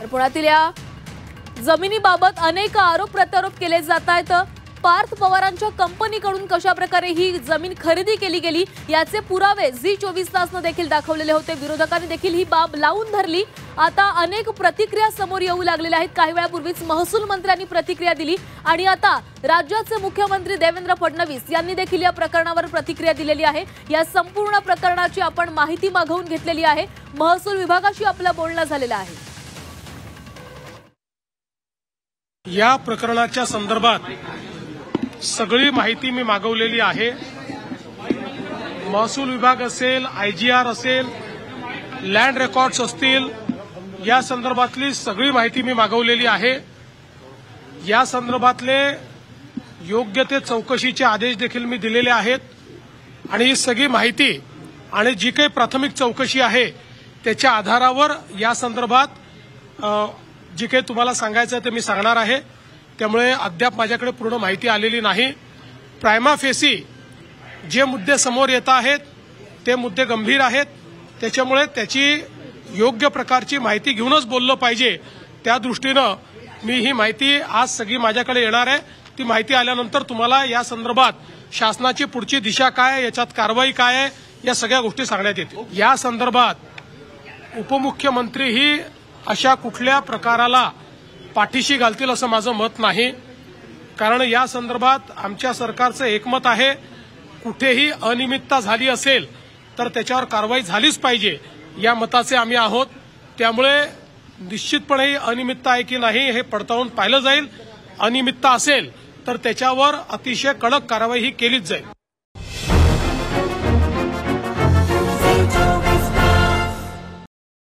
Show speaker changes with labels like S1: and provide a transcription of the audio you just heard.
S1: तर पुण्यातील या जमिनीबाबत अनेक आरोप प्रत्यारोप केले जात आहेत। पार्थ पवारांच्या कंपनीकडून कशा प्रकारे ही जमीन खरेदी केली गेली याचे पुरावे झी24 तासने देखील दाखवलेले होते। विरोधकांनी देखील ही बाब लावून धरली। आता अनेक प्रतिक्रिया समोर येऊ लागलेल्या आहेत। काही वेळापूर्वीच महसूल मंत्र्यांनी प्रतिक्रिया दिली आणि आता राज्याचे मुख्यमंत्री देवेंद्र फडणवीस यांनी देखील या प्रकरणावर प्रतिक्रिया दिलेली आहे। या संपूर्ण प्रकरणाची आपण माहिती मागवून घेतलेली आहे। महसूल विभागाशी आपलं बोलणं झालेलं आहे।
S2: या प्रकरणाच्या संदर्भात सगळी माहिती मी मागवलेली आहे। महसूल विभाग असेल, आयजीआर असेल, लँड रेकॉर्ड्स असतील, या संदर्भातली सगळी माहिती मी मागवलेली आहे। या संदर्भातले योग्य ते चौकशीचे आदेश देखील मी दिलेले आहेत आणि ही सगळी माहिती आणि जी काही प्राथमिक चौकशी आहे त्याच्या आधारावर या संदर्भात जी काही तुम्हाला सांगायचं ते मी सांगणार आहे। त्यामुळे अद्याप माझ्याकडे पूर्ण माहिती आलेली नाही। प्रायमा फेसी जे मुद्दे समोर येत आहेत ते मुद्दे गंभीर आहेत, त्याच्यामुळे त्याची योग्य प्रकारची माहिती घेऊनच बोललं पाहिजे। त्या दृष्टीनं मी ही माहिती आज सगळी माझ्याकडे येणार आहे। ती माहिती आल्यानंतर तुम्हाला या संदर्भात शासनाची पुढची दिशा काय आहे, याच्यात कारवाई काय आहे, या सगळ्या गोष्टी सांगण्यात येतील। या संदर्भात उपमुख्यमंत्रीही अशा कुठल्या प्रकाराला पाठीशी घालतील असं माझं मत नाही, कारण या संदर्भात आमच्या सरकारचं एकमत आहे। कुठेही अनियमितता झाली असेल तर त्याच्यावर कारवाई झालीच पाहिजे या मताचे आम्ही आहोत। त्यामुळे निश्चितपणे ही अनियमितता आहे की नाही हे पडताळून पाहिलं जाईल। अनियमितता असेल तर त्याच्यावर अतिशय कडक कारवाई ही केलीच जाईल।